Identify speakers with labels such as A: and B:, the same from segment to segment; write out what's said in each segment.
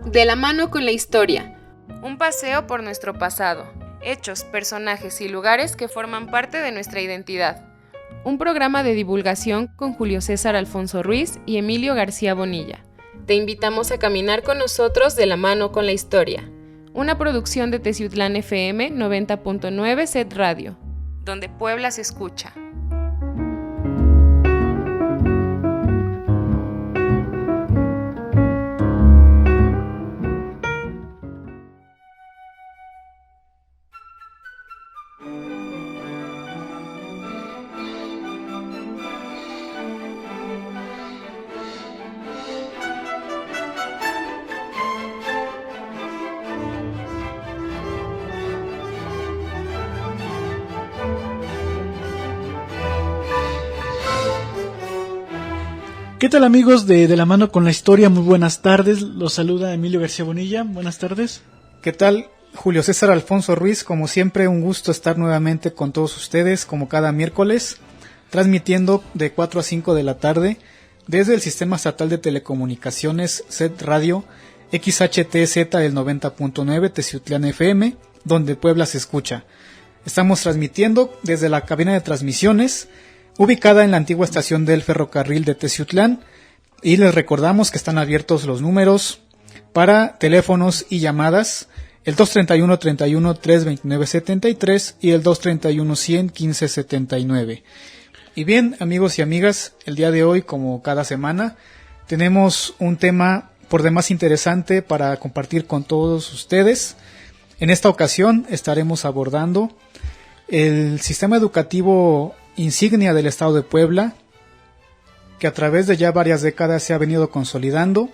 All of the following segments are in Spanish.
A: De la mano con la historia.
B: Un paseo por nuestro pasado, hechos, personajes y lugares que forman parte de nuestra identidad. Un programa de divulgación con Julio César Alfonso Ruiz y Emilio García Bonilla. Te invitamos a caminar con nosotros de la mano con la historia. Una producción de Teciutlán FM 90.9 Set Radio, donde Puebla se escucha.
C: ¿Qué tal, amigos de la mano con la historia? Muy buenas tardes, los saluda Emilio García Bonilla, buenas tardes.
D: ¿Qué tal? Julio César Alfonso Ruiz, como siempre un gusto estar nuevamente con todos ustedes, como cada miércoles, transmitiendo de 4 a 5 de la tarde desde el Sistema Estatal de Telecomunicaciones Set Radio XHTZ del 90.9 Teciutlán FM, donde Puebla se escucha. Estamos transmitiendo desde la cabina de transmisiones, ubicada en la antigua estación del ferrocarril de Teciutlán, y les recordamos que están abiertos los números para teléfonos y llamadas, el 231-31-329-73 y el 231-100-1579. Y bien, amigos y amigas, el día de hoy, como cada semana, tenemos un tema por demás interesante para compartir con todos ustedes. En esta ocasión estaremos abordando el sistema educativo insignia del estado de Puebla, que a través de ya varias décadas se ha venido consolidando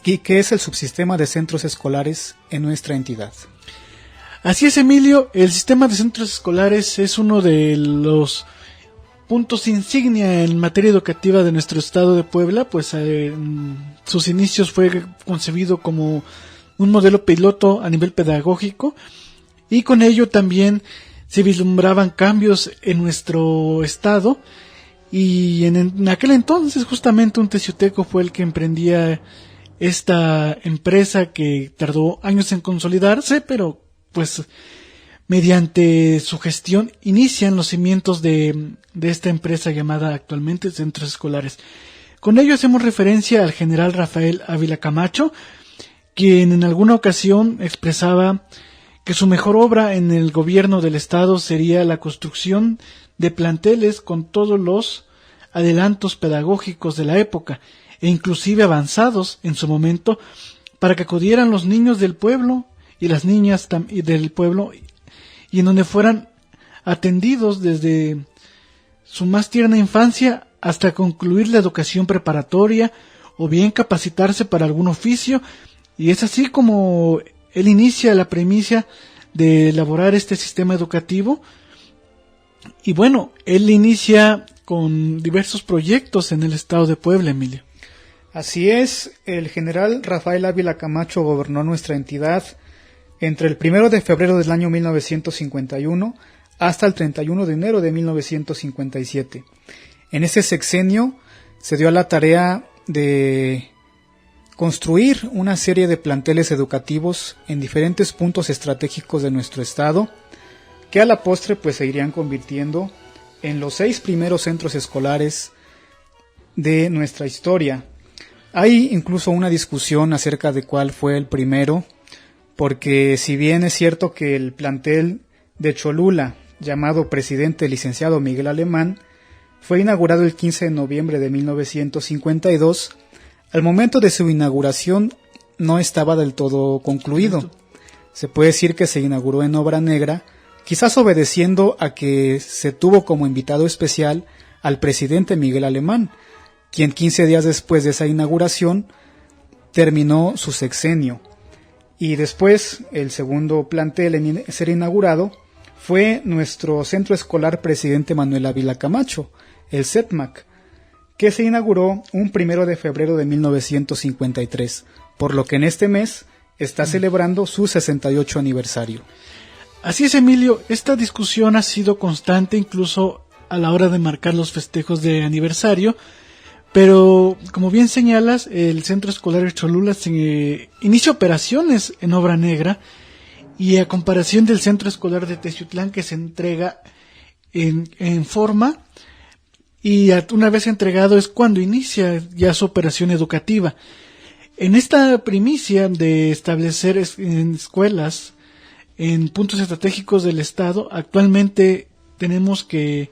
D: y que es el subsistema de centros escolares en nuestra entidad.
C: Así es, Emilio, el sistema de centros escolares es uno de los puntos insignia en materia educativa de nuestro estado de Puebla, pues sus inicios fue concebido como un modelo piloto a nivel pedagógico, y con ello también se vislumbraban cambios en nuestro estado, y en aquel entonces justamente un teciuteco fue el que emprendía esta empresa que tardó años en consolidarse, pero pues mediante su gestión inician los cimientos de esta empresa llamada actualmente Centros Escolares. Con ello hacemos referencia al general Rafael Ávila Camacho, quien en alguna ocasión expresaba que su mejor obra en el gobierno del estado sería la construcción de planteles con todos los adelantos pedagógicos de la época, e inclusive avanzados en su momento, para que acudieran los niños del pueblo y las niñas del pueblo, y en donde fueran atendidos desde su más tierna infancia hasta concluir la educación preparatoria o bien capacitarse para algún oficio. Y es así como él inicia la premisa de elaborar este sistema educativo. Y bueno, él inicia con diversos proyectos en el estado de Puebla, Emilio.
D: Así es, el general Rafael Ávila Camacho gobernó nuestra entidad entre el 1 de febrero del año 1951 hasta el 31 de enero de 1957. En ese sexenio se dio a la tarea de construir una serie de planteles educativos en diferentes puntos estratégicos de nuestro estado, que a la postre pues se irían convirtiendo en los 6 primeros centros escolares de nuestra historia. Hay incluso una discusión acerca de cuál fue el primero, porque si bien es cierto que el plantel de Cholula, llamado Presidente Licenciado Miguel Alemán, fue inaugurado el 15 de noviembre de 1952, al momento de su inauguración no estaba del todo concluido. Se puede decir que se inauguró en obra negra, quizás obedeciendo a que se tuvo como invitado especial al presidente Miguel Alemán, quien 15 días después de esa inauguración terminó su sexenio. Y después, el segundo plantel en ser inaugurado fue nuestro Centro Escolar Presidente Manuel Ávila Camacho, el CETMAC, que se inauguró un 1 de febrero de 1953, por lo que en este mes está celebrando su 68 aniversario.
C: Así es, Emilio, esta discusión ha sido constante incluso a la hora de marcar los festejos de aniversario, Pero, como bien señalas, el Centro Escolar Cholula se inicia operaciones en obra negra, y a comparación del Centro Escolar de Teciutlán, que se entrega en forma, y una vez entregado es cuando inicia ya su operación educativa. En esta primicia de establecer en escuelas en puntos estratégicos del estado, actualmente tenemos que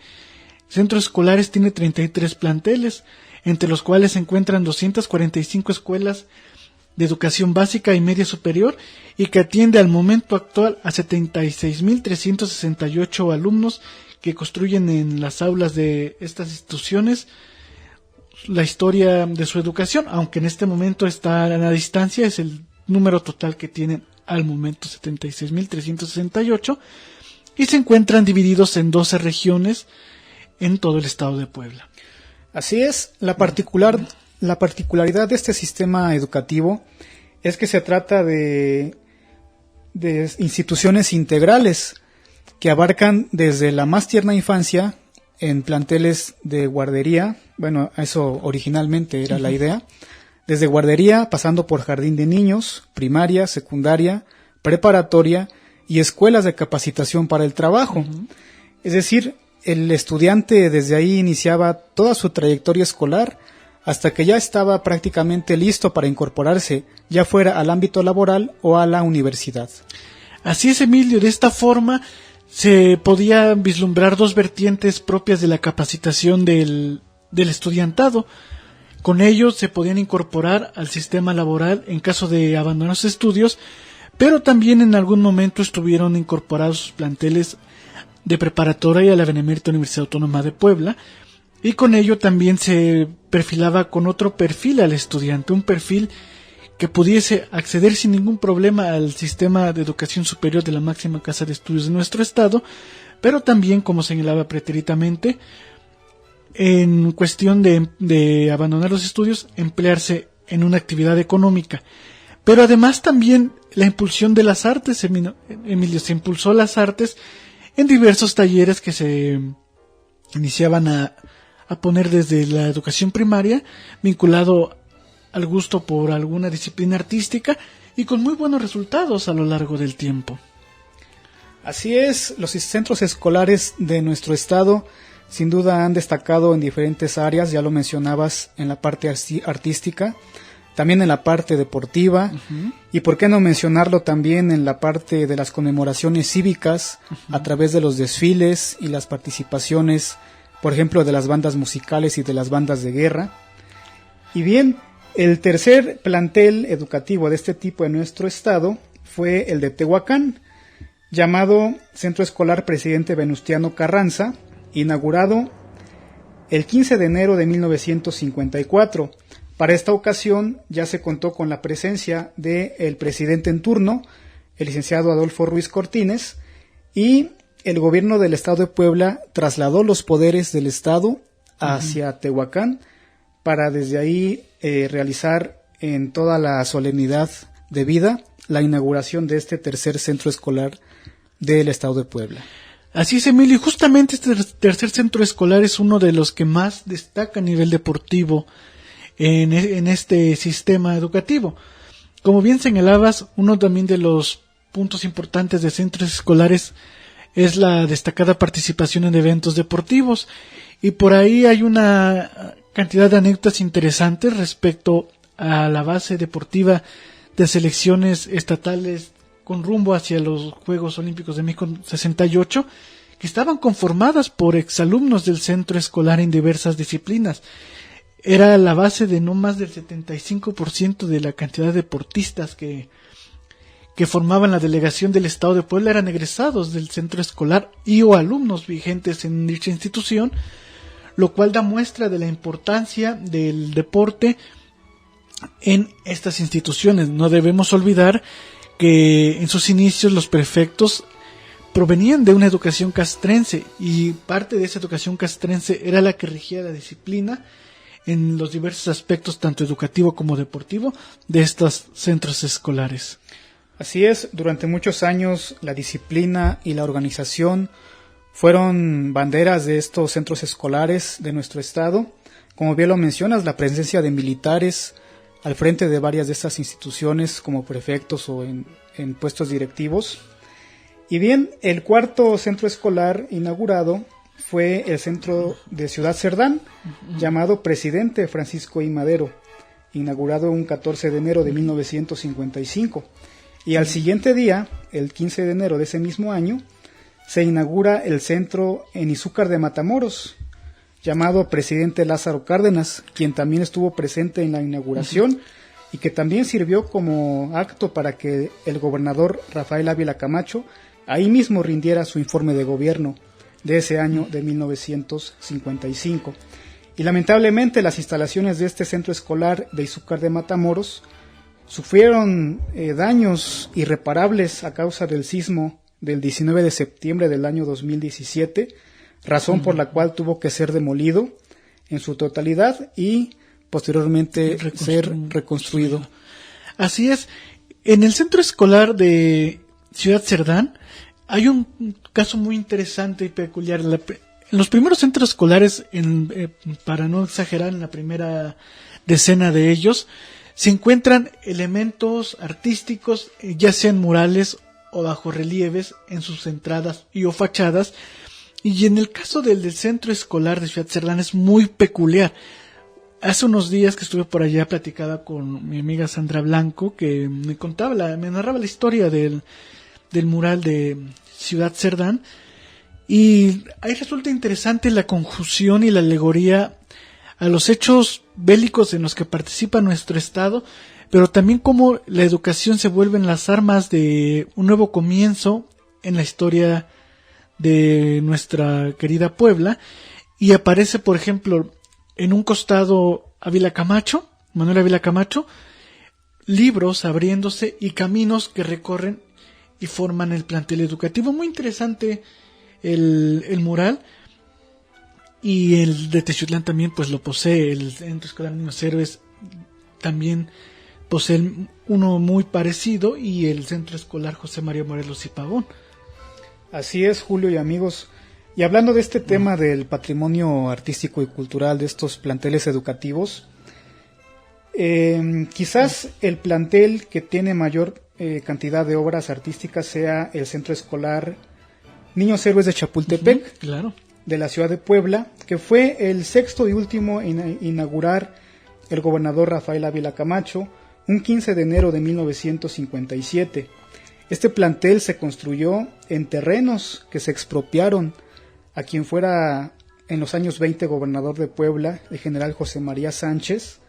C: centros escolares tiene 33 planteles, entre los cuales se encuentran 245 escuelas de educación básica y media superior, y que atiende al momento actual a 76.368 alumnos que construyen en las aulas de estas instituciones la historia de su educación, aunque en este momento está a la distancia, es el número total que tienen al momento 76.368, y se encuentran divididos en 12 regiones en todo el estado de Puebla.
D: Así es, la particularidad de este sistema educativo es que se trata de instituciones integrales que abarcan desde la más tierna infancia en planteles de guardería, bueno, eso originalmente era la idea, desde guardería pasando por jardín de niños, primaria, secundaria, preparatoria y escuelas de capacitación para el trabajo. Es decir, el estudiante desde ahí iniciaba toda su trayectoria escolar hasta que ya estaba prácticamente listo para incorporarse, ya fuera al ámbito laboral o a la universidad.
C: Así es, Emilio, de esta forma se podía vislumbrar dos vertientes propias de la capacitación del estudiantado. Con ello se podían incorporar al sistema laboral en caso de abandonar los estudios, pero también en algún momento estuvieron incorporados sus planteles de preparatoria a la Benemérita Universidad Autónoma de Puebla, y con ello también se perfilaba con otro perfil al estudiante, un perfil que pudiese acceder sin ningún problema al sistema de educación superior de la máxima casa de estudios de nuestro estado, pero también, como señalaba pretérитamente, en cuestión de abandonar los estudios, emplearse en una actividad económica. Pero además también la impulsión de las artes, Emilio, se impulsó las artes en diversos talleres que se iniciaban a poner desde la educación primaria, vinculado al gusto por alguna disciplina artística, y con muy buenos resultados a lo largo del tiempo.
D: Así es, los centros escolares de nuestro estado sin duda han destacado en diferentes áreas, ya lo mencionabas, en la parte artística, también en la parte deportiva, y por qué no mencionarlo también en la parte de las conmemoraciones cívicas, a través de los desfiles y las participaciones, por ejemplo, de las bandas musicales y de las bandas de guerra. Y bien, el tercer plantel educativo de este tipo en nuestro estado fue el de Tehuacán, llamado Centro Escolar Presidente Venustiano Carranza, inaugurado el 15 de enero de 1954. Para esta ocasión ya se contó con la presencia del presidente en turno, el licenciado Adolfo Ruiz Cortines, y el gobierno del estado de Puebla trasladó los poderes del estado hacia Tehuacán para desde ahí realizar en toda la solemnidad debida la inauguración de este tercer centro escolar del estado de Puebla.
C: Así es, Emilio, y justamente este tercer centro escolar es uno de los que más destaca a nivel deportivo en este sistema educativo. Como bien señalabas, uno también de los puntos importantes de centros escolares es la destacada participación en eventos deportivos, y por ahí hay una cantidad de anécdotas interesantes respecto a la base deportiva de selecciones estatales con rumbo hacia los Juegos Olímpicos de México 68, que estaban conformadas por exalumnos del centro escolar en diversas disciplinas. Era la base de no más del 75% de la cantidad de deportistas que formaban la delegación del estado de Puebla eran egresados del centro escolar y o alumnos vigentes en dicha institución, lo cual da muestra de la importancia del deporte en estas instituciones. No debemos olvidar que en sus inicios los prefectos provenían de una educación castrense, y parte de esa educación castrense era la que regía la disciplina en los diversos aspectos, tanto educativo como deportivo, de estos centros escolares.
D: Así es, durante muchos años la disciplina y la organización fueron banderas de estos centros escolares de nuestro estado, Como bien lo mencionas, la presencia de militares al frente de varias de estas instituciones como prefectos o en puestos directivos. Y bien, el cuarto centro escolar inaugurado fue el centro de Ciudad Cerdán, llamado Presidente Francisco I. Madero, inaugurado un 14 de enero de 1955. Y al siguiente día, el 15 de enero de ese mismo año, se inaugura el centro en Izúcar de Matamoros, llamado Presidente Lázaro Cárdenas, quien también estuvo presente en la inauguración y que también sirvió como acto para que el gobernador Rafael Ávila Camacho ahí mismo rindiera su informe de gobierno de ese año de 1955. Y lamentablemente las instalaciones de este centro escolar de Izúcar de Matamoros sufrieron daños irreparables a causa del sismo del 19 de septiembre del año 2017, razón por la cual tuvo que ser demolido en su totalidad y posteriormente ser reconstruido.
C: Así es. En el centro escolar de Ciudad Cerdán hay un caso muy interesante y peculiar. En los primeros centros escolares, para no exagerar, en la primera decena de ellos, se encuentran elementos artísticos, ya sean murales o bajorrelieves en sus entradas y o fachadas. Y en el caso del centro escolar de Ciudad Cerdán es muy peculiar. Hace unos días que estuve por allá platicaba con mi amiga Sandra Blanco, que me narraba la historia del mural de Ciudad Cerdán, y ahí resulta interesante la conjunción y la alegoría a los hechos bélicos en los que participa nuestro estado, pero también cómo la educación se vuelven las armas de un nuevo comienzo en la historia de nuestra querida Puebla. Y aparece, por ejemplo, en un costado Manuel Ávila Camacho, libros abriéndose y caminos que recorren y forman el plantel educativo. Muy interesante el mural. Y el de Texutlán también pues lo posee, el Centro Escolar Niños Héroes también posee uno muy parecido, y el Centro Escolar José María Morelos y Pavón.
D: Así es, Julio y amigos. Y hablando de este tema del patrimonio artístico y cultural de estos planteles educativos, quizás el plantel que tiene mayor cantidad de obras artísticas sea el Centro Escolar Niños Héroes de Chapultepec,
C: claro,
D: de la ciudad de Puebla, que fue el sexto y último en inaugurar el gobernador Rafael Ávila Camacho un 15 de enero de 1957. Este plantel se construyó en terrenos que se expropiaron a quien fuera en los años 20 gobernador de Puebla, el general José María Sánchez,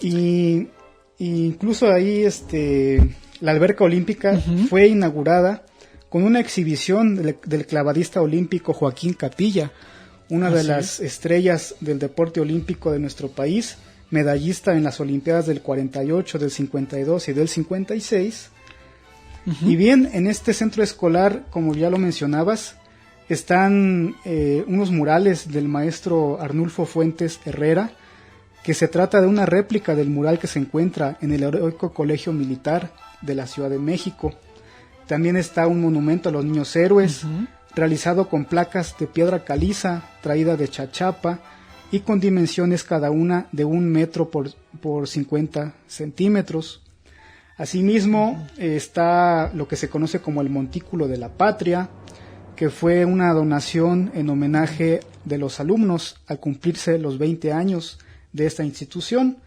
D: y incluso ahí la alberca olímpica fue inaugurada con una exhibición del clavadista olímpico Joaquín Capilla, una de las estrellas del deporte olímpico de nuestro país, medallista en las Olimpiadas del 48, del 52 y del 56. Y bien, en este centro escolar, como ya lo mencionabas, están unos murales del maestro Arnulfo Fuentes Herrera, que se trata de una réplica del mural que se encuentra en el Heroico Colegio Militar de la Ciudad de México. También está un monumento a los niños héroes, realizado con placas de piedra caliza, traída de Chachapa, y con dimensiones cada una de 1 metro por 50 centímetros. Asimismo, está lo que se conoce como el Montículo de la Patria, que fue una donación en homenaje de los alumnos al cumplirse los 20 años de esta institución.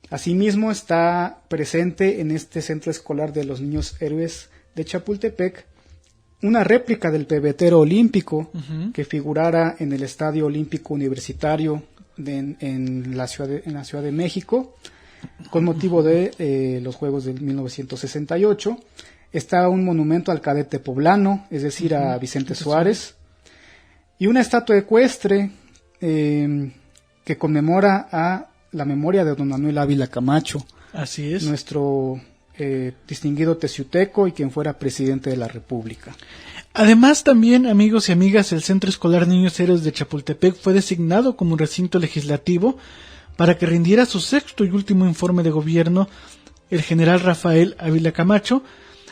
D: Asimismo, está presente en este centro escolar de los niños héroes de Chapultepec una réplica del pebetero olímpico que figurara en el Estadio Olímpico Universitario en la Ciudad de México con motivo de los Juegos del 1968. Está un monumento al cadete poblano, es decir, a Vicente Suárez, y una estatua ecuestre que conmemora a la memoria de don Manuel Ávila Camacho.
C: Así es.
D: Nuestro distinguido teciuteco y quien fuera presidente de la República.
C: Además, también, amigos y amigas, el Centro Escolar Niños Héroes de Chapultepec fue designado como un recinto legislativo para que rindiera su sexto y último informe de gobierno el general Rafael Ávila Camacho,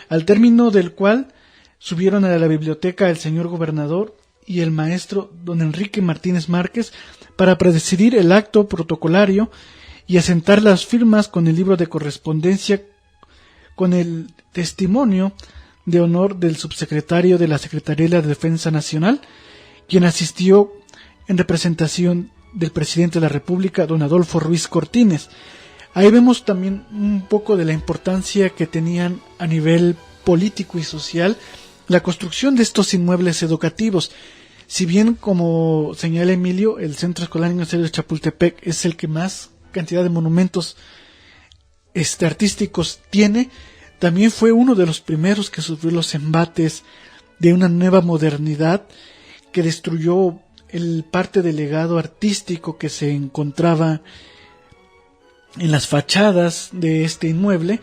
C: al término del cual subieron a la biblioteca el señor gobernador y el maestro don Enrique Martínez Márquez para presidir el acto protocolario y asentar las firmas con el libro de correspondencia con el testimonio de honor del subsecretario de la Secretaría de la Defensa Nacional, quien asistió en representación del presidente de la República, don Adolfo Ruiz Cortines. Ahí vemos también un poco de la importancia que tenían a nivel político y social la construcción de estos inmuebles educativos. Si bien, como señala Emilio, el Centro Escolar Ignacio de Chapultepec es el que más cantidad de monumentos artísticos tiene, también fue uno de los primeros que sufrió los embates de una nueva modernidad que destruyó el parte del legado artístico que se encontraba en las fachadas de este inmueble,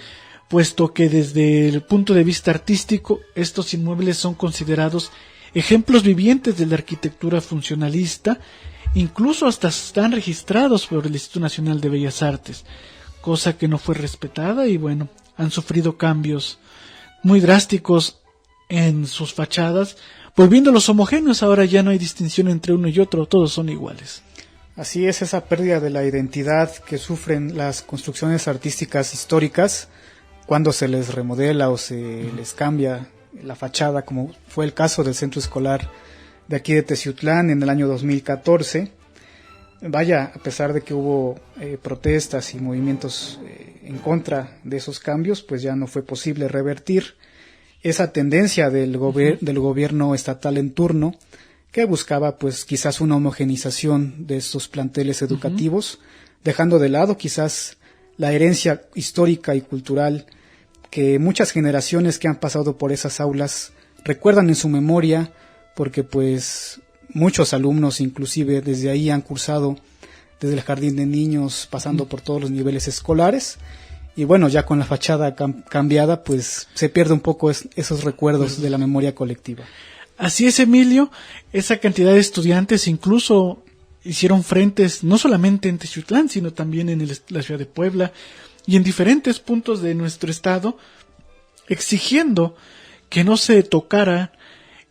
C: puesto que desde el punto de vista artístico estos inmuebles son considerados ejemplos vivientes de la arquitectura funcionalista, incluso hasta están registrados por el Instituto Nacional de Bellas Artes, cosa que no fue respetada y bueno, han sufrido cambios muy drásticos en sus fachadas, volviéndolos homogéneos. Ahora ya no hay distinción entre uno y otro, todos son iguales.
D: Así es, esa pérdida de la identidad que sufren las construcciones artísticas históricas cuando se les remodela o se les cambia la fachada, como fue el caso del centro escolar de aquí de Teciutlán en el año 2014. Vaya, a pesar de que hubo protestas y movimientos en contra de esos cambios, pues ya no fue posible revertir esa tendencia del gobierno estatal en turno, que buscaba pues quizás una homogenización de estos planteles educativos, dejando de lado quizás la herencia histórica y cultural que muchas generaciones que han pasado por esas aulas recuerdan en su memoria, porque pues muchos alumnos inclusive desde ahí han cursado desde el jardín de niños, pasando por todos los niveles escolares, y bueno, ya con la fachada cambiada, pues se pierde un poco esos recuerdos de la memoria colectiva.
C: Así es, Emilio, esa cantidad de estudiantes incluso hicieron frentes no solamente en Teciutlán, sino también en la ciudad de Puebla y en diferentes puntos de nuestro estado, exigiendo que no se tocara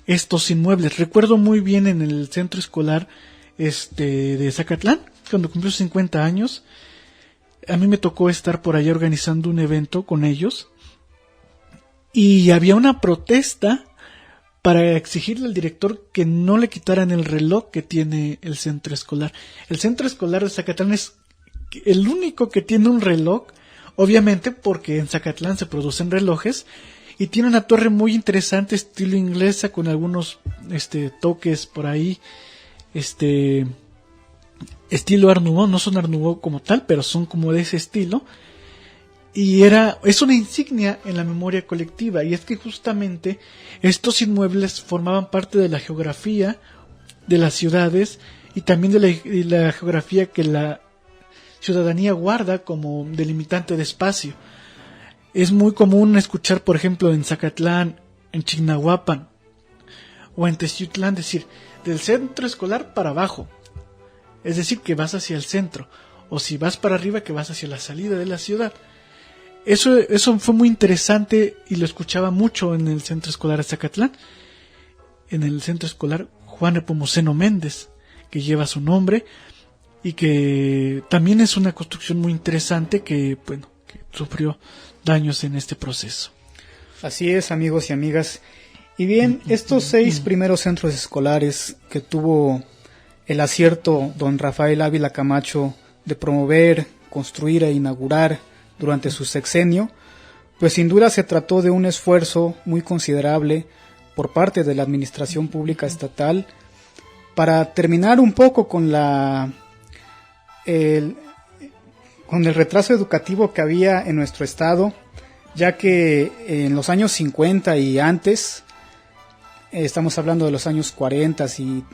C: estos inmuebles. Recuerdo muy bien en el centro escolar de Zacatlán, cuando cumplió 50 años, a mí me tocó estar por allá organizando un evento con ellos y había una protesta para exigirle al director que no le quitaran el reloj que tiene el centro escolar. El centro escolar de Zacatlán es el único que tiene un reloj, obviamente porque en Zacatlán se producen relojes, y tiene una torre muy interesante, estilo inglesa, con algunos toques por ahí, estilo Art Nouveau. No son Art Nouveau como tal, pero son como de ese estilo. Y es una insignia en la memoria colectiva, y es que justamente estos inmuebles formaban parte de la geografía de las ciudades y también de la geografía que la ciudadanía guarda como delimitante de espacio. Es muy común escuchar, por ejemplo, en Zacatlán, en Chignahuapan o en Teciutlán decir del centro escolar para abajo, es decir, que vas hacia el centro, o si vas para arriba, que vas hacia la salida de la ciudad. Eso fue muy interesante y lo escuchaba mucho en el centro escolar de Zacatlán, en el centro escolar Juan Nepomuceno Méndez, que lleva su nombre y que también es una construcción muy interesante que sufrió daños en este proceso.
D: Así es, amigos y amigas. Y bien, estos 6 primeros centros escolares que tuvo el acierto don Rafael Ávila Camacho de promover, construir e inaugurar durante su sexenio, pues sin duda se trató de un esfuerzo muy considerable por parte de la administración pública estatal para terminar un poco con el retraso educativo que había en nuestro estado, ya que en los años 50 y antes, estamos hablando de los años 40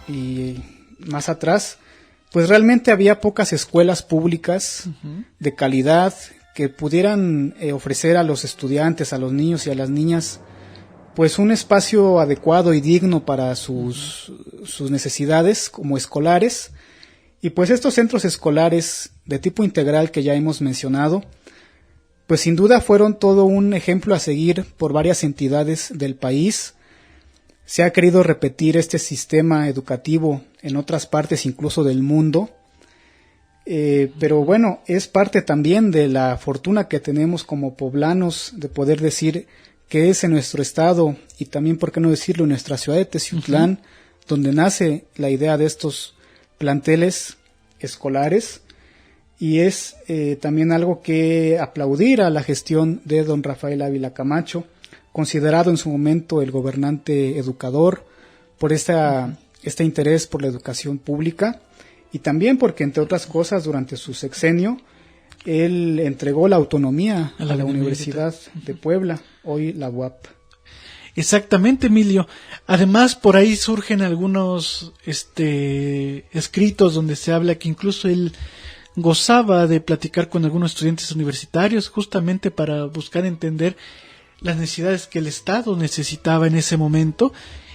D: y más atrás, pues realmente había pocas escuelas públicas de calidad que pudieran ofrecer a los estudiantes, a los niños y a las niñas, pues un espacio adecuado y digno para sus necesidades como escolares. Y pues estos centros escolares de tipo integral que ya hemos mencionado, pues sin duda fueron todo un ejemplo a seguir por varias entidades del país. Se ha querido repetir este sistema educativo en otras partes incluso del mundo, Pero bueno, es parte también de la fortuna que tenemos como poblanos de poder decir que es en nuestro estado y también, por qué no decirlo, en nuestra ciudad de Teciutlán, donde nace la idea de estos planteles escolares, y es también algo que aplaudir a la gestión de don Rafael Ávila Camacho, considerado en su momento el gobernante educador, por este interés por la educación pública, y también porque, entre otras cosas, durante su sexenio él entregó la autonomía a la Universidad de Puebla, hoy la UAP.
C: Exactamente, Emilio. Además, por ahí surgen algunos escritos donde se habla que incluso él gozaba de platicar con algunos estudiantes universitarios justamente para buscar entender las necesidades que el Estado necesitaba en ese momento.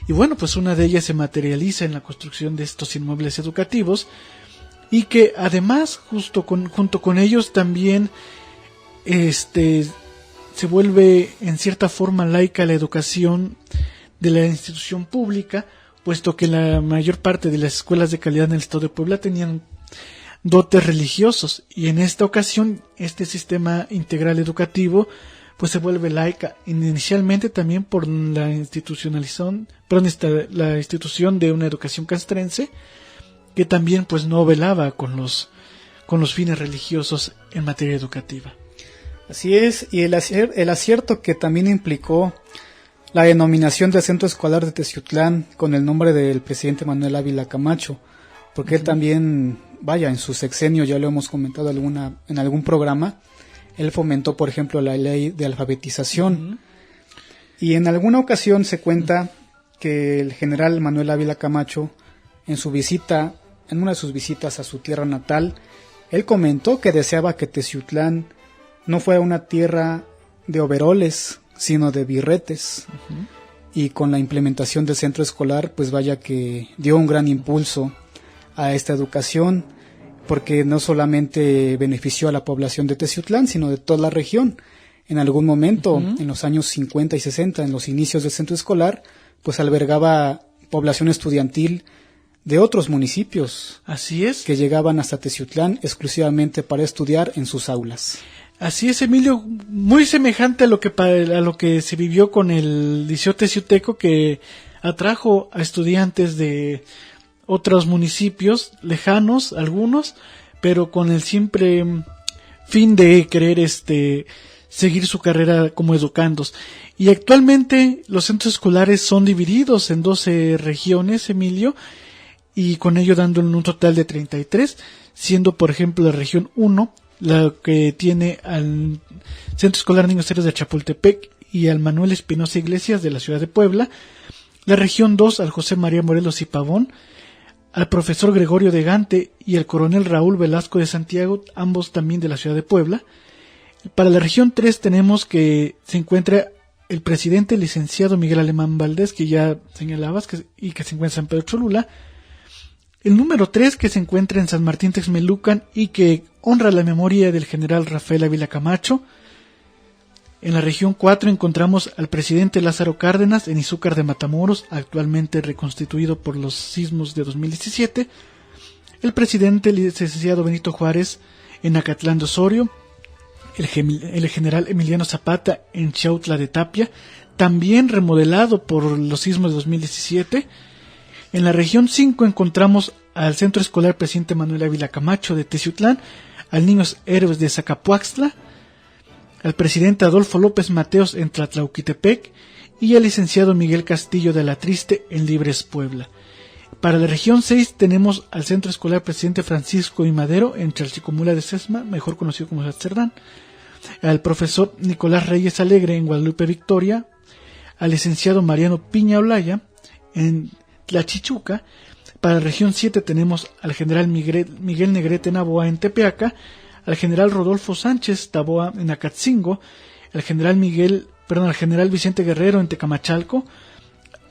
C: Y bueno, pues una de ellas se materializa en la construcción de estos inmuebles educativos, y que además junto con ellos también se vuelve en cierta forma laica la educación de la institución pública, puesto que la mayor parte de las escuelas de calidad en el estado de Puebla tenían dotes religiosos, y en esta ocasión este sistema integral educativo pues se vuelve laica, inicialmente también por la institución de una educación castrense, que también pues no velaba con los fines religiosos en materia educativa.
D: Así es, y el acierto que también implicó la denominación del Centro Escolar de Teciutlán con el nombre del presidente Manuel Ávila Camacho, porque él también, en su sexenio, ya lo hemos comentado en algún programa, él fomentó, por ejemplo, la ley de alfabetización, y en alguna ocasión se cuenta que el general Manuel Ávila Camacho, en una de sus visitas a su tierra natal, él comentó que deseaba que Teciutlán no fuera una tierra de overoles, sino de birretes. Y con la implementación del centro escolar, pues que dio un gran impulso a esta educación, porque no solamente benefició a la población de Teciutlán, sino de toda la región. En algún momento, en los años 50 y 60, en los inicios del centro escolar, pues albergaba población estudiantil de otros municipios.
C: Así es.
D: Que llegaban hasta Teciutlán exclusivamente para estudiar en sus aulas.
C: Así es, Emilio, muy semejante a lo que se vivió con el Liceo Teciuteco, que atrajo a estudiantes de otros municipios lejanos, algunos, pero con el simple fin de querer seguir su carrera como educandos. Y actualmente los centros escolares son divididos en 12 regiones, Emilio, y con ello dando un total de 33, siendo por ejemplo la región 1 la que tiene al Centro Escolar Niños Héroes de Chapultepec y al Manuel Espinosa Iglesias de la ciudad de Puebla, la región 2 al José María Morelos y Pavón, al profesor Gregorio de Gante y al coronel Raúl Velasco de Santiago, ambos también de la ciudad de Puebla. Para la región 3 tenemos que se encuentra el presidente licenciado Miguel Alemán Valdés, que ya señalabas, y que se encuentra en San Pedro Cholula. El número 3, que se encuentra en San Martín Texmelucan y que honra la memoria del general Rafael Ávila Camacho. En la región 4 encontramos al presidente Lázaro Cárdenas en Izúcar de Matamoros, actualmente reconstituido por los sismos de 2017. El presidente licenciado Benito Juárez en Acatlán de Osorio. El general Emiliano Zapata en Chautla de Tapia, también remodelado por los sismos de 2017. En la región 5 encontramos al Centro Escolar Presidente Manuel Ávila Camacho de Teciutlán, al Niños Héroes de Zacapuaxtla, al presidente Adolfo López Mateos en Tlatlauquitepec y al licenciado Miguel Castillo de la Triste en Libres Puebla. Para la región 6 tenemos al Centro Escolar Presidente Francisco I. Madero en Chalchicomula de Sesma, mejor conocido como Cerdán, al profesor Nicolás Reyes Alegre en Guadalupe Victoria, al licenciado Mariano Piña Olaya en Tlachichuca. Para la región 7 tenemos al general Miguel Negrete Naboa en Tepeaca, al general Rodolfo Sánchez Taboa en Acatzingo, al general Vicente Guerrero en Tecamachalco,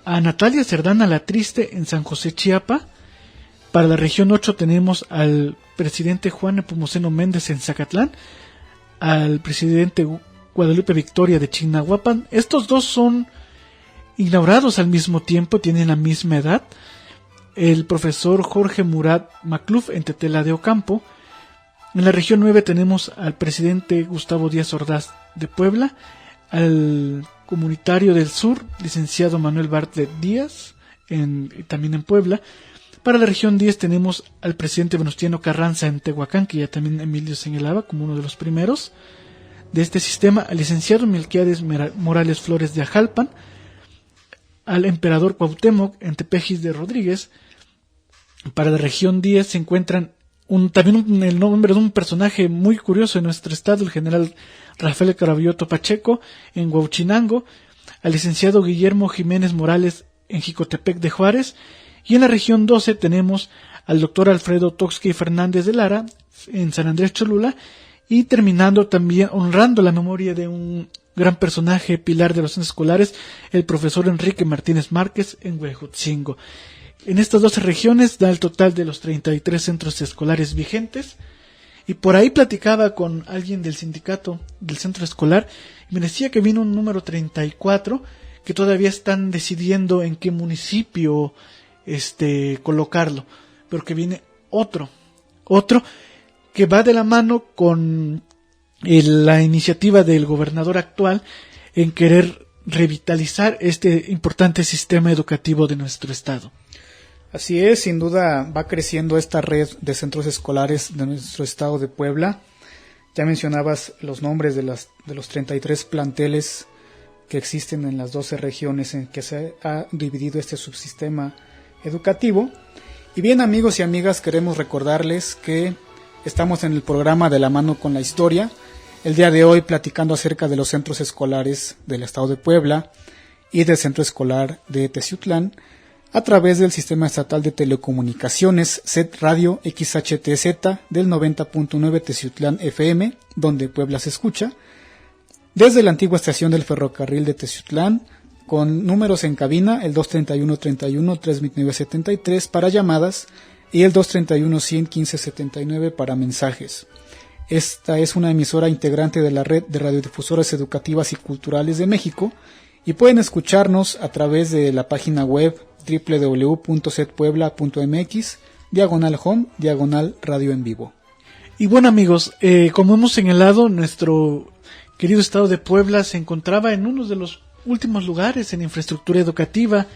C: a Natalia Cerdán a la Triste en San José Chiapa. Para la región 8 tenemos al presidente Juan Nepomuceno Méndez en Zacatlán, al presidente Guadalupe Victoria de Chignahuapan. Estos dos son inaugurados al mismo tiempo, tienen la misma edad. El profesor Jorge Murat Macluf en Tetela de Ocampo. En la región 9 tenemos al presidente Gustavo Díaz Ordaz de Puebla, al comunitario del sur, licenciado Manuel Bartlett Díaz, también en Puebla. Para la región 10 tenemos al presidente Venustiano Carranza en Tehuacán, que ya también Emilio señalaba como uno de los primeros de este sistema, al licenciado Melquiades Morales Flores de Ajalpan, al emperador Cuauhtémoc en Tepejis de Rodríguez. Para la región 10 se encuentran también el nombre de un personaje muy curioso en nuestro estado, el general Rafael Caraballoto Pacheco en Huauchinango, al licenciado Guillermo Jiménez Morales en Jicotepec de Juárez, y en la región 12 tenemos al doctor Alfredo Toxqui Fernández de Lara en San Andrés Cholula, y terminando también honrando la memoria de un gran personaje pilar de los centros escolares, el profesor Enrique Martínez Márquez en Huejotzingo. En estas 12 regiones da el total de los 33 centros escolares vigentes, y por ahí platicaba con alguien del sindicato del centro escolar y me decía que vino un número 34 que todavía están decidiendo en qué municipio colocarlo, pero que viene otro que va de la mano con la iniciativa del gobernador actual en querer revitalizar este importante sistema educativo de nuestro estado.
D: Así es, sin duda va creciendo esta red de centros escolares de nuestro estado de Puebla. Ya mencionabas los nombres de los 33 planteles que existen en las 12 regiones en que se ha dividido este subsistema educativo. Y bien, amigos y amigas, queremos recordarles que estamos en el programa De la mano con la historia, el día de hoy platicando acerca de los centros escolares del estado de Puebla y del centro escolar de Teciutlán, a través del Sistema Estatal de Telecomunicaciones SET Radio XHTZ del 90.9 Teciutlán FM, donde Puebla se escucha, desde la antigua estación del ferrocarril de Teciutlán, con números en cabina, el 231-31-3973 para llamadas y el 231-100-1579 para mensajes. Esta es una emisora integrante de la red de radiodifusoras educativas y culturales de México, y pueden escucharnos a través de la página web www.setpuebla.mx /home /radio en vivo.
C: Y bueno, amigos, como hemos señalado, nuestro querido estado de Puebla se encontraba en uno de los últimos lugares en infraestructura educativa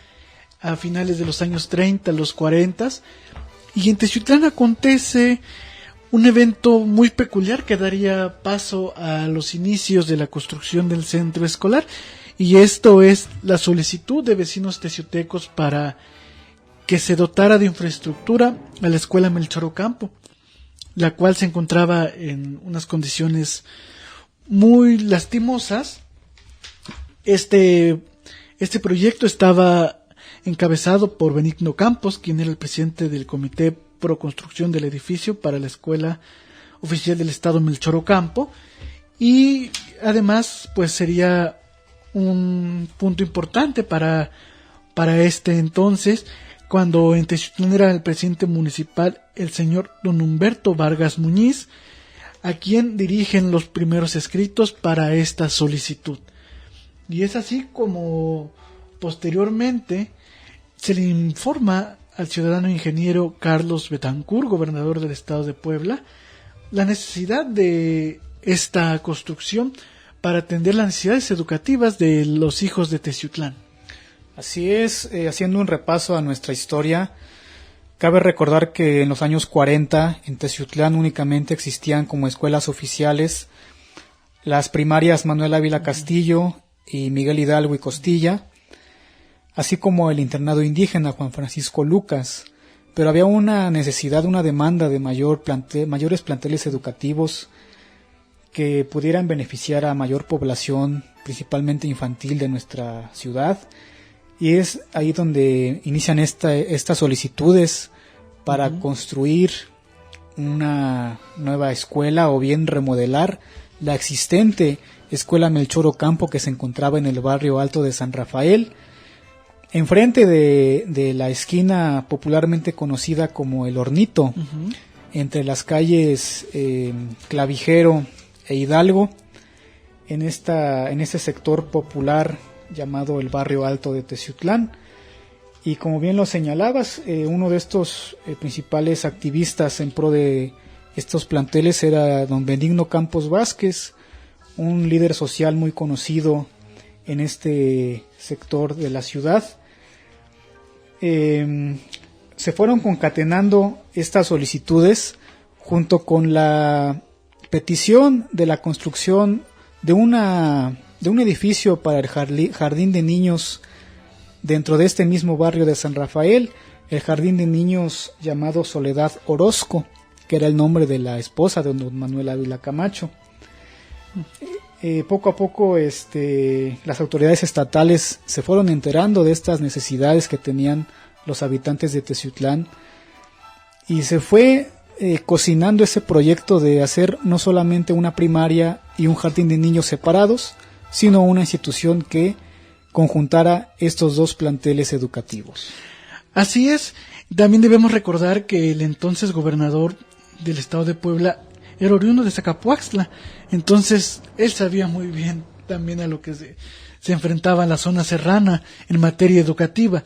C: a finales de los años 30, los 40, y en Teciutlán acontece un evento muy peculiar que daría paso a los inicios de la construcción del centro escolar. Y esto es la solicitud de vecinos teciutecos para que se dotara de infraestructura a la escuela Melchor Ocampo, la cual se encontraba en unas condiciones muy lastimosas. Este proyecto estaba encabezado por Benigno Campos, quien era el presidente del Comité Pro Construcción del edificio para la Escuela Oficial del Estado Melchor Ocampo, y además pues sería un punto importante para este entonces, cuando en Teciutlán era el presidente municipal el señor don Humberto Vargas Muñiz, a quien dirigen los primeros escritos para esta solicitud. Y es así como posteriormente se le informa al ciudadano ingeniero Carlos Betancur, gobernador del estado de Puebla, la necesidad de esta construcción para atender las necesidades educativas de los hijos de Teciutlán.
D: Así es, haciendo un repaso a nuestra historia, cabe recordar que en los años 40 en Teciutlán únicamente existían como escuelas oficiales las primarias Manuel Ávila Castillo y Miguel Hidalgo y Costilla, así como el internado indígena Juan Francisco Lucas, pero había una necesidad, una demanda de mayores planteles educativos que pudieran beneficiar a mayor población, principalmente infantil, de nuestra ciudad, y es ahí donde inician estas solicitudes para construir una nueva escuela o bien remodelar la existente escuela Melchor Ocampo, que se encontraba en el barrio Alto de San Rafael, enfrente de la esquina popularmente conocida como El Hornito, entre las calles Clavijero e Hidalgo, en este sector popular llamado el barrio Alto de Teciutlán. Y como bien lo señalabas, uno de estos principales activistas en pro de estos planteles era don Benigno Campos Vázquez, un líder social muy conocido en este sector de la ciudad. Se fueron concatenando estas solicitudes junto con la petición de la construcción de un edificio para el jardín de niños dentro de este mismo barrio de San Rafael, el jardín de niños llamado Soledad Orozco, que era el nombre de la esposa de don Manuel Ávila Camacho. Poco a poco las autoridades estatales se fueron enterando de estas necesidades que tenían los habitantes de Teciutlán y se fue cocinando ese proyecto de hacer no solamente una primaria y un jardín de niños separados, sino una institución que conjuntara estos dos planteles educativos.
C: Así es, también debemos recordar que el entonces gobernador del estado de Puebla era oriundo de Zacapuaxtla, entonces él sabía muy bien también a lo que se enfrentaba la zona serrana en materia educativa.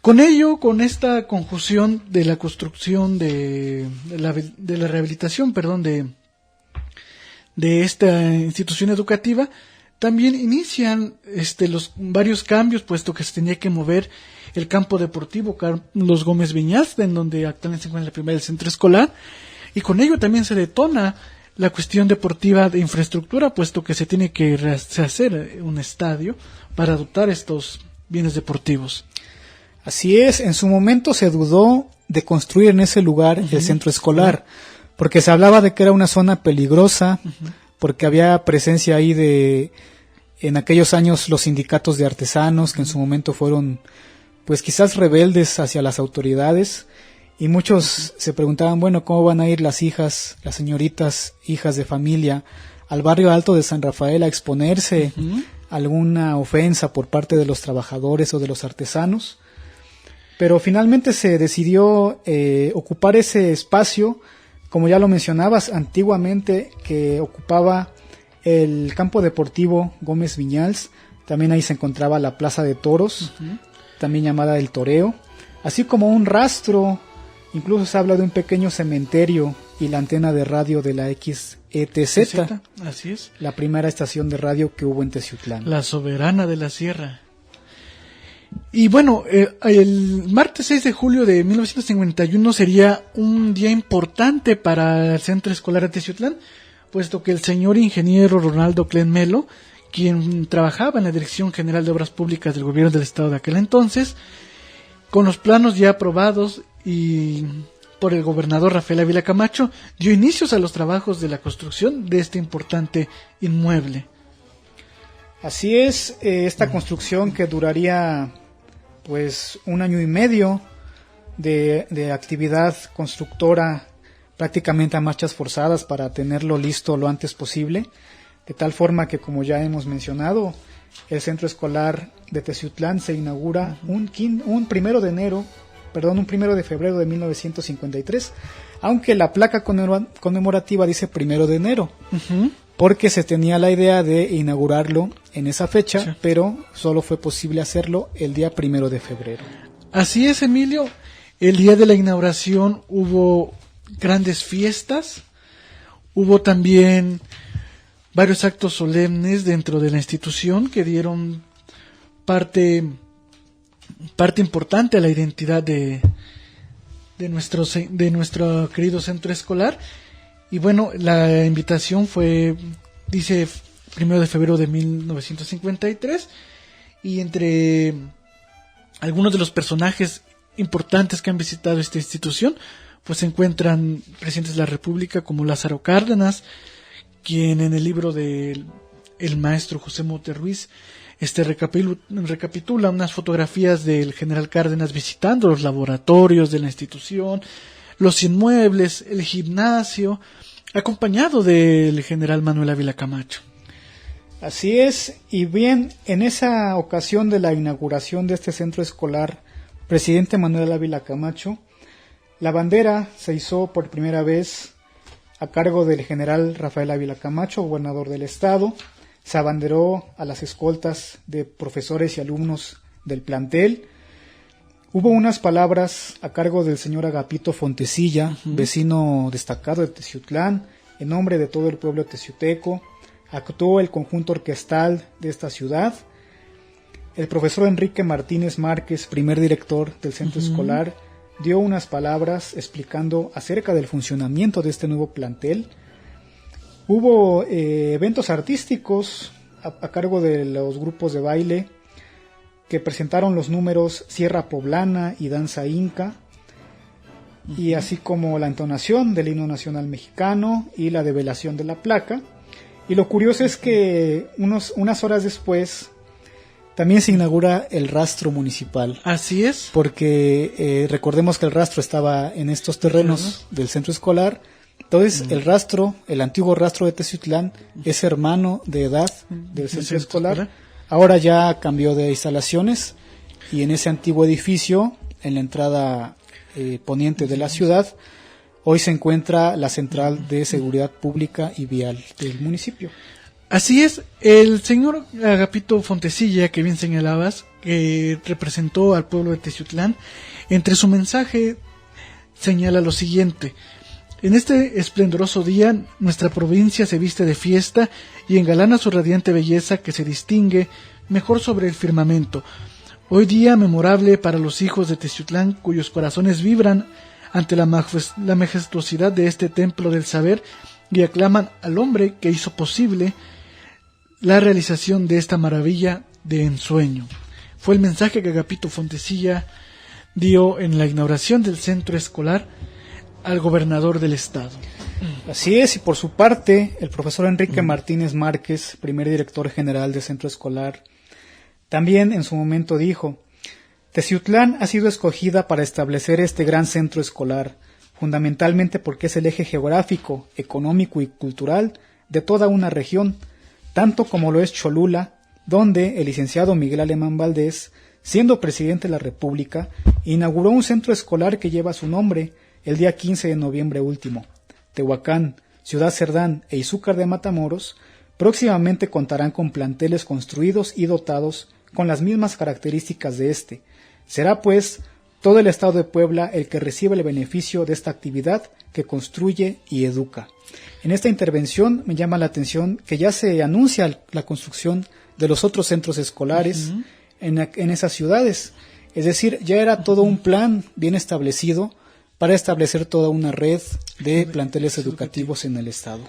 C: Con ello, con esta conjunción de la construcción de la rehabilitación, de esta institución educativa, también inician los varios cambios, puesto que se tenía que mover el campo deportivo Carlos Gómez Viñals, en donde actualmente se encuentra la primaria del centro escolar, y con ello también se detona la cuestión deportiva de infraestructura, puesto que se tiene que rehacer un estadio para dotar estos bienes deportivos.
D: Así es, en su momento se dudó de construir en ese lugar el centro escolar, porque se hablaba de que era una zona peligrosa, porque había presencia ahí en aquellos años los sindicatos de artesanos, que en su momento fueron pues quizás rebeldes hacia las autoridades, y muchos se preguntaban, bueno, ¿cómo van a ir las señoritas, hijas de familia, al barrio alto de San Rafael a exponerse a alguna ofensa por parte de los trabajadores o de los artesanos? Pero finalmente se decidió ocupar ese espacio, como ya lo mencionabas, antiguamente que ocupaba el campo deportivo Gómez Viñals. También ahí se encontraba la plaza de toros, también llamada El Toreo, así como un rastro, incluso se habla de un pequeño cementerio y la antena de radio de la XETZ,
C: así es,
D: la primera estación de radio que hubo en Teciutlán.
C: La soberana de la sierra. Y bueno, el martes 6 de julio de 1951 sería un día importante para el centro escolar de Teciutlán, puesto que el señor ingeniero Ronaldo Clen Melo, quien trabajaba en la Dirección General de Obras Públicas del gobierno del estado de aquel entonces, con los planos ya aprobados y por el gobernador Rafael Ávila Camacho, dio inicios a los trabajos de la construcción de este importante inmueble.
D: Así es, esta construcción que duraría pues 1 año y medio de actividad constructora, prácticamente a marchas forzadas para tenerlo listo lo antes posible, de tal forma que, como ya hemos mencionado, el centro escolar de Teciutlán se inaugura un 1 de febrero de 1953, aunque la placa conmemorativa dice 1 de enero. Porque se tenía la idea de inaugurarlo en esa fecha, sí, pero solo fue posible hacerlo el día 1 de febrero.
C: Así es, Emilio. El día de la inauguración hubo grandes fiestas, hubo también varios actos solemnes dentro de la institución que dieron parte importante a la identidad de nuestro querido centro escolar. Y bueno, la invitación dice 1 de febrero de 1953, y entre algunos de los personajes importantes que han visitado esta institución, pues se encuentran presidentes de la República como Lázaro Cárdenas, quien en el libro del maestro José Mote Ruiz recapitula unas fotografías del general Cárdenas visitando los laboratorios de la institución, los inmuebles, el gimnasio, acompañado del general Manuel Ávila Camacho.
D: Así es, y bien, en esa ocasión de la inauguración de este centro escolar, presidente Manuel Ávila Camacho, la bandera se izó por primera vez a cargo del general Rafael Ávila Camacho, gobernador del estado. Se abanderó a las escoltas de profesores y alumnos del plantel. Hubo unas palabras a cargo del señor Agapito Fontecilla, vecino destacado de Teciutlán, en nombre de todo el pueblo teciuteco. Actuó el conjunto orquestal de esta ciudad. El profesor Enrique Martínez Márquez, primer director del centro escolar, dio unas palabras explicando acerca del funcionamiento de este nuevo plantel. Hubo eventos artísticos a cargo de los grupos de baile que presentaron los números Sierra Poblana y Danza Inca, y así como la entonación del himno nacional mexicano y la develación de la placa. Y lo curioso es que unas horas después también se inaugura el rastro municipal.
C: Así es.
D: Porque recordemos que el rastro estaba en estos terrenos del centro escolar. Entonces el rastro, el antiguo rastro de Teciutlán, es hermano de edad del centro escolar. Ahora ya cambió de instalaciones y en ese antiguo edificio, en la entrada poniente de la ciudad, hoy se encuentra la Central de Seguridad Pública y Vial del municipio.
C: Así es, el señor Agapito Fontecilla, que bien señalabas, que representó al pueblo de Teciutlán, entre su mensaje señala lo siguiente: en este esplendoroso día, nuestra provincia se viste de fiesta y engalana su radiante belleza que se distingue mejor sobre el firmamento. Hoy día memorable para los hijos de Teciutlán, cuyos corazones vibran ante la majestuosidad de este templo del saber y aclaman al hombre que hizo posible la realización de esta maravilla de ensueño. Fue el mensaje que Agapito Fontecilla dio en la inauguración del centro escolar al gobernador del estado.
D: Así es, y por su parte, el profesor Enrique Martínez Márquez, primer director general del centro escolar, también en su momento dijo: Teciutlán ha sido escogida para establecer este gran centro escolar, fundamentalmente porque es el eje geográfico, económico y cultural de toda una región, tanto como lo es Cholula, donde el licenciado Miguel Alemán Valdés, siendo presidente de la República, inauguró un centro escolar que lleva su nombre el día 15 de noviembre último. Tehuacán, Ciudad Cerdán e Izúcar de Matamoros próximamente contarán con planteles construidos y dotados con las mismas características de este. Será pues todo el estado de Puebla el que recibe el beneficio de esta actividad que construye y educa. En esta intervención me llama la atención que ya se anuncia la construcción de los otros centros escolares en esas ciudades. Es decir, ya era todo un plan bien establecido para establecer toda una red de planteles educativos en el estado.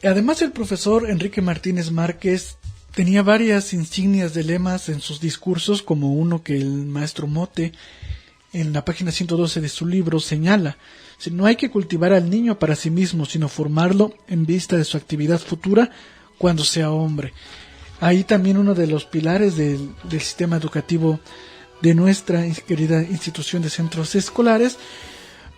C: Además, el profesor Enrique Martínez Márquez tenía varias insignias de lemas en sus discursos, como uno que el maestro Mote, en la página 112 de su libro, señala: no hay que cultivar al niño para sí mismo, sino formarlo en vista de su actividad futura cuando sea hombre. Ahí también uno de los pilares del sistema educativo de nuestra querida institución de centros escolares.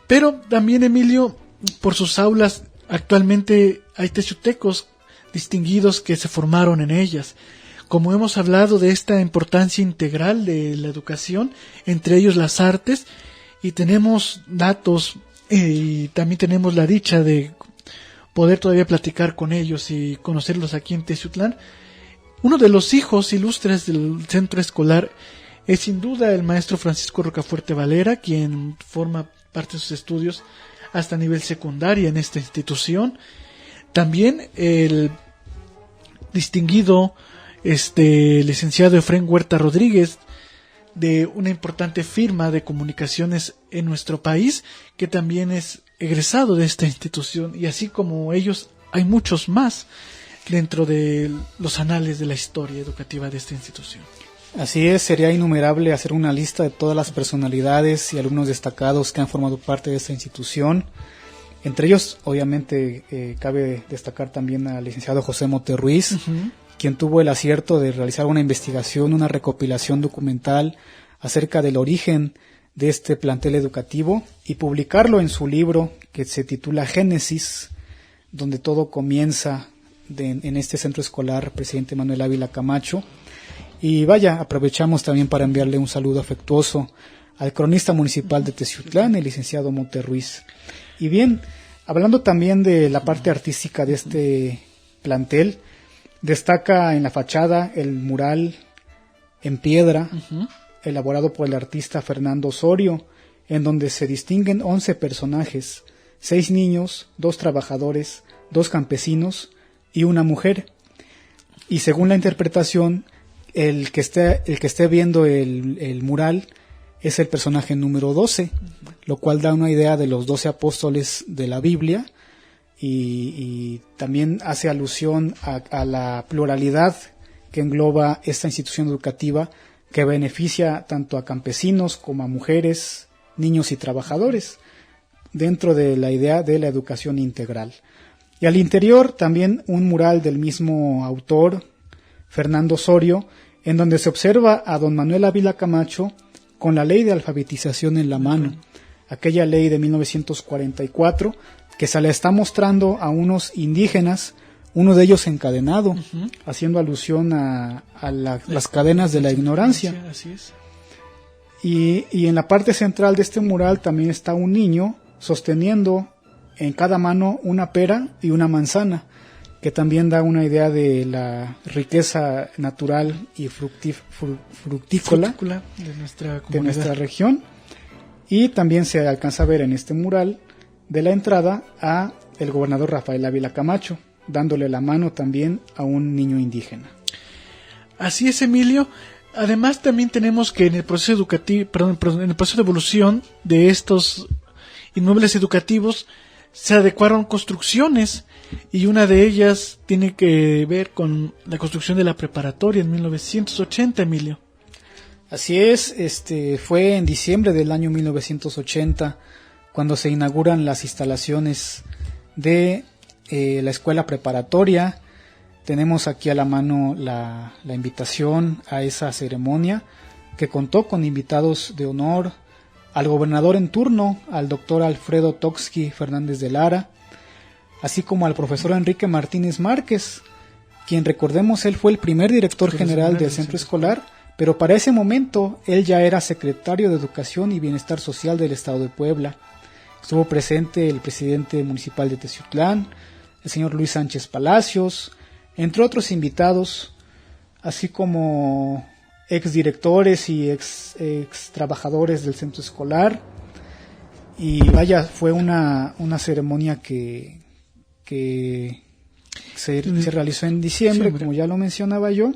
C: Pero también, Emilio, por sus aulas actualmente hay teciutecos distinguidos que se formaron en ellas. Como hemos hablado de esta importancia integral de la educación, entre ellos las artes, y tenemos datos y también tenemos la dicha de poder todavía platicar con ellos y conocerlos aquí en Teciutlán. Uno de los hijos ilustres del centro escolar es sin duda el maestro Francisco Rocafuerte Valera, quien forma parte de sus estudios hasta nivel secundaria en esta institución. También el distinguido licenciado Efrén Huerta Rodríguez, de una importante firma de comunicaciones en nuestro país, que también es egresado de esta institución, y así como ellos hay muchos más dentro de los anales de la historia educativa de esta institución.
D: Así es, sería innumerable hacer una lista de todas las personalidades y alumnos destacados que han formado parte de esta institución. Entre ellos, obviamente, cabe destacar también al licenciado José Mote Ruiz, quien tuvo el acierto de realizar una investigación, una recopilación documental acerca del origen de este plantel educativo y publicarlo en su libro que se titula Génesis, donde todo comienza en este centro escolar Presidente Manuel Ávila Camacho. Y vaya, aprovechamos también para enviarle un saludo afectuoso al cronista municipal de Teciutlán, el licenciado Mote Ruiz. Y bien, hablando también de la parte artística de este plantel, destaca en la fachada el mural en piedra elaborado por el artista Fernando Osorio, en donde se distinguen 11 personajes, 6 niños, 2 trabajadores, 2 campesinos y una mujer. Y según la interpretación, el que esté viendo el mural es el personaje número 12, lo cual da una idea de los 12 apóstoles de la Biblia y también hace alusión a la pluralidad que engloba esta institución educativa que beneficia tanto a campesinos como a mujeres, niños y trabajadores dentro de la idea de la educación integral. Y al interior también un mural del mismo autor, Fernando Osorio, en donde se observa a don Manuel Ávila Camacho con la ley de alfabetización en la mano, aquella ley de 1944 que se le está mostrando a unos indígenas, uno de ellos encadenado, haciendo alusión a las cadenas de la ignorancia.
C: Así es.
D: Y en la parte central de este mural también está un niño sosteniendo en cada mano una pera y una manzana, que también da una idea de la riqueza natural y fructícola de nuestra región. Y también se alcanza a ver en este mural de la entrada a el gobernador Rafael Ávila Camacho, dándole la mano también a un niño indígena.
C: Así es, Emilio. Además también tenemos que en el proceso educativo, en el proceso de evolución de estos inmuebles educativos se adecuaron construcciones y una de ellas tiene que ver con la construcción de la preparatoria en 1980, Emilio.
D: Así es, fue en diciembre del año 1980 cuando se inauguran las instalaciones de la escuela preparatoria. Tenemos aquí a la mano la invitación a esa ceremonia que contó con invitados de honor, al gobernador en turno, al doctor Alfredo Toxqui Fernández de Lara, así como al profesor Enrique Martínez Márquez, quien, recordemos, él fue el primer director general del centro escolar, pero para ese momento él ya era secretario de Educación y Bienestar Social del Estado de Puebla. Estuvo presente el presidente municipal de Teciutlán, el señor Luis Sánchez Palacios, entre otros invitados, así como exdirectores y ex trabajadores del centro escolar. Y vaya, fue una ceremonia que se realizó en diciembre, como ya lo mencionaba yo,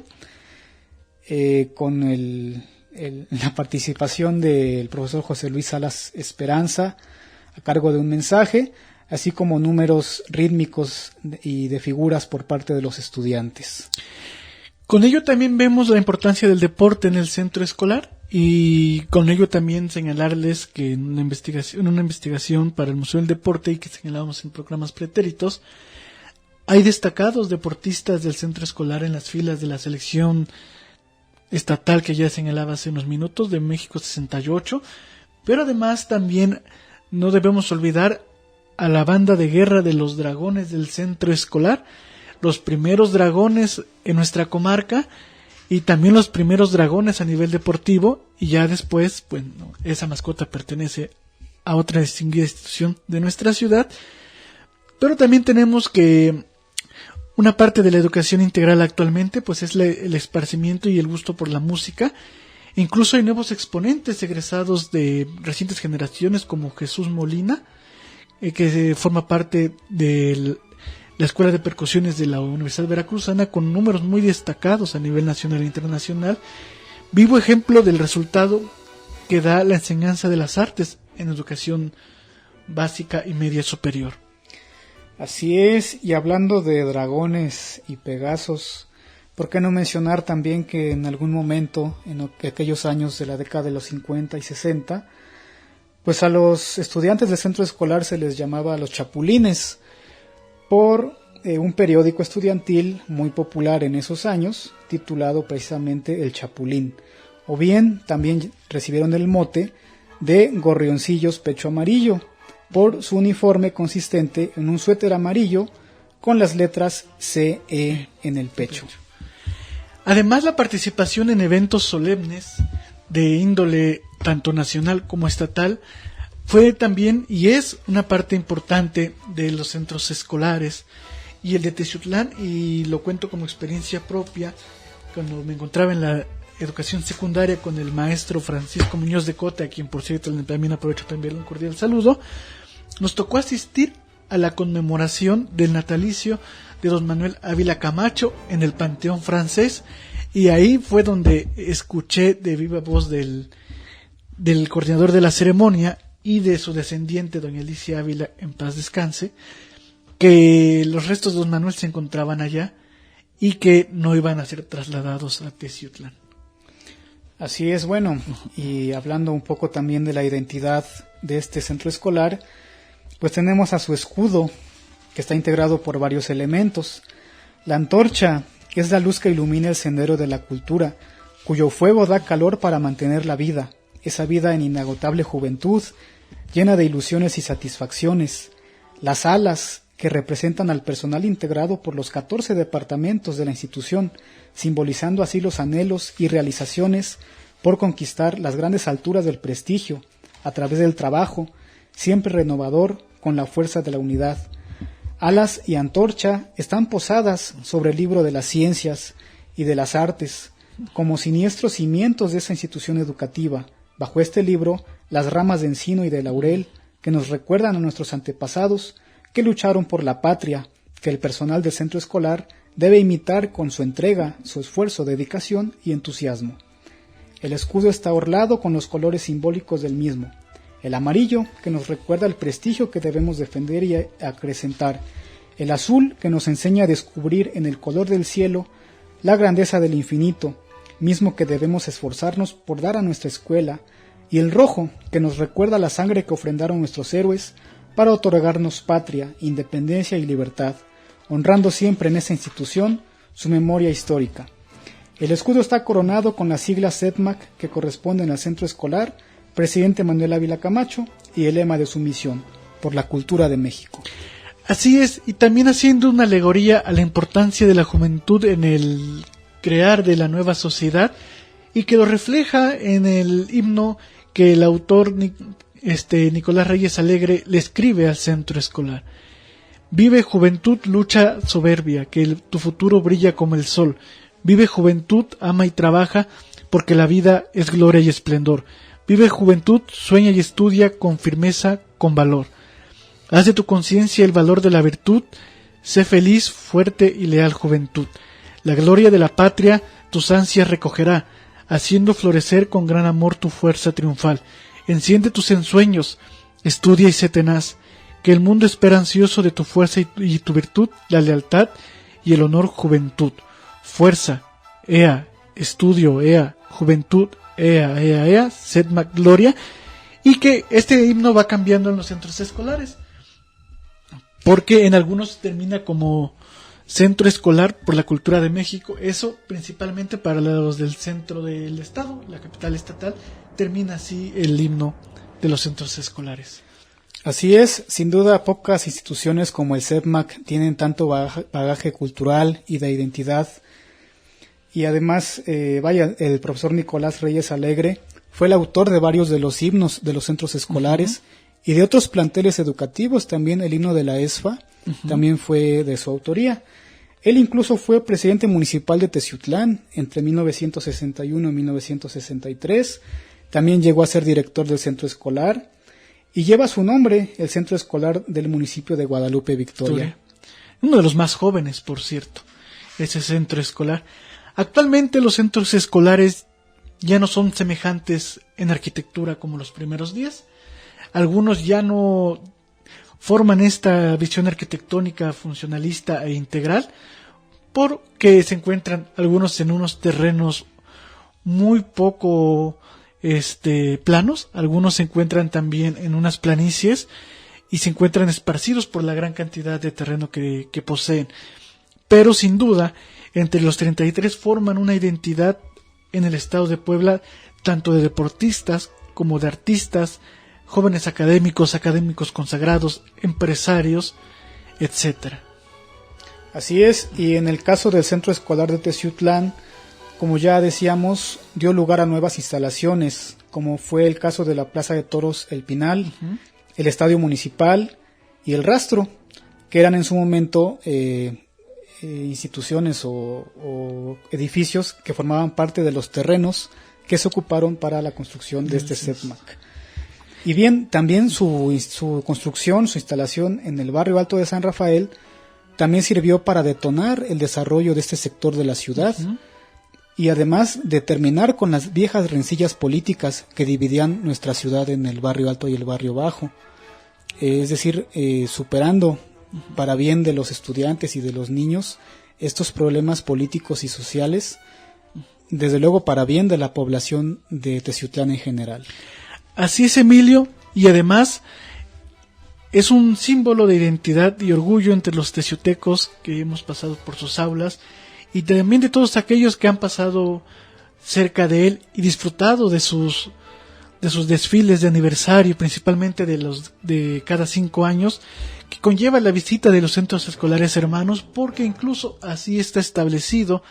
D: con la participación del profesor José Luis Salas Esperanza a cargo de un mensaje, así como números rítmicos y de figuras por parte de los estudiantes.
C: Con ello también vemos la importancia del deporte en el centro escolar y con ello también señalarles que en una investigación para el Museo del Deporte y que señalábamos en programas pretéritos, hay destacados deportistas del centro escolar en las filas de la selección estatal que ya señalaba hace unos minutos de México 68, pero además también no debemos olvidar a la banda de guerra de los dragones del centro escolar, los primeros dragones en nuestra comarca y también los primeros dragones a nivel deportivo, y ya después, bueno, esa mascota pertenece a otra distinguida institución de nuestra ciudad. Pero también tenemos que una parte de la educación integral actualmente pues es el esparcimiento y el gusto por la música. Incluso hay nuevos exponentes egresados de recientes generaciones como Jesús Molina, que forma parte de la Escuela de Percusiones de la Universidad Veracruzana, con números muy destacados a nivel nacional e internacional, vivo ejemplo del resultado que da la enseñanza de las artes en educación básica y media superior.
D: Así es, y hablando de dragones y pegasos, ¿por qué no mencionar también que en algún momento, en aquellos años de la década de los 50 y 60, pues a los estudiantes del centro escolar se les llamaba los chapulines, por un periódico estudiantil muy popular en esos años, titulado precisamente El Chapulín, o bien también recibieron el mote de gorrioncillos pecho amarillo, por su uniforme consistente en un suéter amarillo con las letras CE en el pecho.
C: Además, la participación en eventos solemnes de índole tanto nacional como estatal fue también y es una parte importante de los centros escolares, y el de Teciutlán, y lo cuento como experiencia propia, cuando me encontraba en educación secundaria con el maestro Francisco Muñoz de Cota, a quien por cierto también aprovecho para enviarle un cordial saludo, nos tocó asistir a la conmemoración del natalicio de don Manuel Ávila Camacho en el Panteón Francés, y ahí fue donde escuché de viva voz del coordinador de la ceremonia y de su descendiente, doña Alicia Ávila, en paz descanse, que los restos de don Manuel se encontraban allá y que no iban a ser trasladados a Teciutlán.
D: Así es, bueno, y hablando un poco también de la identidad de este centro escolar, pues tenemos a su escudo, que está integrado por varios elementos. La antorcha es la luz que ilumina el sendero de la cultura, cuyo fuego da calor para mantener la vida, esa vida en inagotable juventud, llena de ilusiones y satisfacciones. Las alas, que representan al personal integrado por los 14 departamentos de la institución, simbolizando así los anhelos y realizaciones por conquistar las grandes alturas del prestigio, a través del trabajo, siempre renovador, con la fuerza de la unidad. Alas y antorcha están posadas sobre el libro de las ciencias y de las artes, como siniestros cimientos de esa institución educativa. Bajo este libro, las ramas de encino y de laurel, que nos recuerdan a nuestros antepasados, que lucharon por la patria, que el personal del centro escolar debe imitar con su entrega, su esfuerzo, dedicación y entusiasmo. El escudo está orlado con los colores simbólicos del mismo. El amarillo, que nos recuerda el prestigio que debemos defender y acrecentar. El azul, que nos enseña a descubrir en el color del cielo la grandeza del infinito, mismo que debemos esforzarnos por dar a nuestra escuela. Y el rojo, que nos recuerda la sangre que ofrendaron nuestros héroes para otorgarnos patria, independencia y libertad, honrando siempre en esa institución su memoria histórica. El escudo está coronado con las siglas CEDMAC, que corresponden al centro escolar Presidente Manuel Ávila Camacho, y el lema de su misión, por la cultura de México.
C: Así es, y también haciendo una alegoría a la importancia de la juventud en el crear de la nueva sociedad, y que lo refleja en el himno que el autor Nicolás Reyes Alegre le escribe al centro escolar. Vive juventud, lucha soberbia, que tu futuro brilla como el sol. Vive juventud, ama y trabaja, porque la vida es gloria y esplendor. Vive juventud, sueña y estudia con firmeza, con valor. Haz de tu conciencia el valor de la virtud, sé feliz, fuerte y leal juventud. La gloria de la patria tus ansias recogerá, haciendo florecer con gran amor tu fuerza triunfal. Enciende tus ensueños, estudia y sé tenaz, que el mundo espera ansioso de tu fuerza y tu virtud, la lealtad y el honor juventud. Fuerza, ea, estudio, ea, juventud, ea, CEDMAC gloria, y que este himno va cambiando en los centros escolares, porque en algunos termina como centro escolar por la cultura de México, eso principalmente para los del centro del estado, la capital estatal, termina así el himno de los centros escolares.
D: Así es, sin duda pocas instituciones como el CEDMAC tienen tanto bagaje cultural y de identidad. Y además, el profesor Nicolás Reyes Alegre fue el autor de varios de los himnos de los centros escolares y de otros planteles educativos. También el himno de la ESFA también fue de su autoría. Él incluso fue presidente municipal de Teciutlán entre 1961 y 1963. También llegó a ser director del centro escolar y lleva su nombre el centro escolar del municipio de Guadalupe Victoria.
C: Uno de los más jóvenes, por cierto, ese centro escolar. Actualmente los centros escolares ya no son semejantes en arquitectura como los primeros días. Algunos ya no forman esta visión arquitectónica funcionalista e integral porque se encuentran algunos en unos terrenos muy poco planos, algunos se encuentran también en unas planicies y se encuentran esparcidos por la gran cantidad de terreno que poseen. Pero sin duda, entre los 33 forman una identidad en el estado de Puebla, tanto de deportistas como de artistas, jóvenes académicos consagrados, empresarios, etcétera.
D: Así es, y en el caso del centro escolar de Teciutlán, como ya decíamos, dio lugar a nuevas instalaciones, como fue el caso de la Plaza de Toros El Pinal, el Estadio Municipal y el Rastro, que eran en su momento instituciones o edificios que formaban parte de los terrenos que se ocuparon para la construcción de este CEPMAC. Y bien, también su construcción, su instalación en el barrio Alto de San Rafael también sirvió para detonar el desarrollo de este sector de la ciudad, y además de terminar con las viejas rencillas políticas que dividían nuestra ciudad en el barrio Alto y el barrio Bajo. Es decir, superando para bien de los estudiantes y de los niños estos problemas políticos y sociales, desde luego para bien de la población de Teciutlán en general.
C: Así es, Emilio, y además es un símbolo de identidad y orgullo entre los teciutecos que hemos pasado por sus aulas y también de todos aquellos que han pasado cerca de él y disfrutado de sus desfiles de aniversario, principalmente de cada 5 años, que conlleva la visita de los centros escolares hermanos, porque incluso así está establecido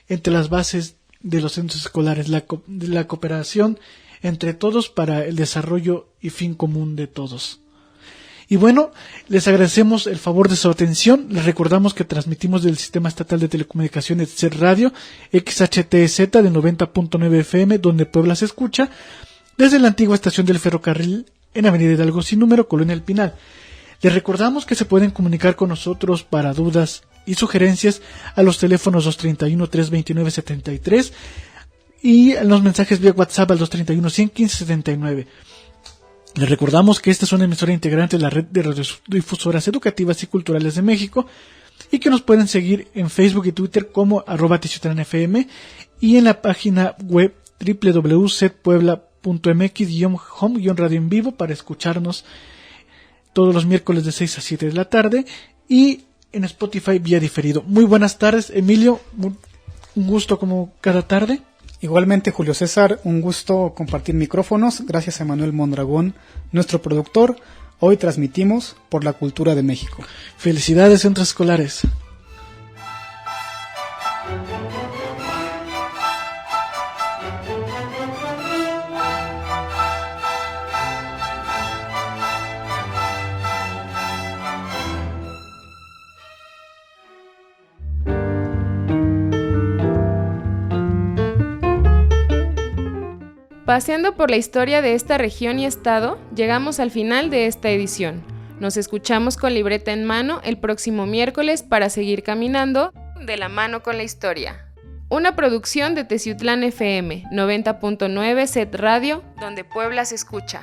C: entre las bases de los centros escolares la cooperación entre todos para el desarrollo y fin común de todos. Y bueno, les agradecemos el favor de su atención. Les recordamos que transmitimos del Sistema Estatal de Telecomunicaciones CET Radio, XHTZ de 90.9 FM, donde Puebla se escucha, desde la antigua estación del ferrocarril en Avenida Hidalgo sin número, Colonia El Pinal. Les recordamos que se pueden comunicar con nosotros para dudas y sugerencias a los teléfonos 231-329-73 y a los mensajes vía WhatsApp al 231-115-79. Les recordamos que esta es una emisora integrante de la red de radiodifusoras educativas y culturales de México y que nos pueden seguir en Facebook y Twitter como @TeciutlanFM y en la página web www.setpuebla.mx/home-radio en vivo para escucharnos todos los miércoles de 6 a 7 de la tarde y en Spotify vía diferido. Muy buenas tardes, Emilio, un gusto como cada tarde.
D: Igualmente, Julio César, un gusto compartir micrófonos. Gracias a Manuel Mondragón, nuestro productor. Hoy transmitimos por la cultura de México.
C: Felicidades, centros escolares.
B: Paseando por la historia de esta región y estado, llegamos al final de esta edición. Nos escuchamos con libreta en mano el próximo miércoles para seguir caminando de la mano con la historia. Una producción de Teciutlán FM, 90.9 CET Radio, donde Puebla se escucha.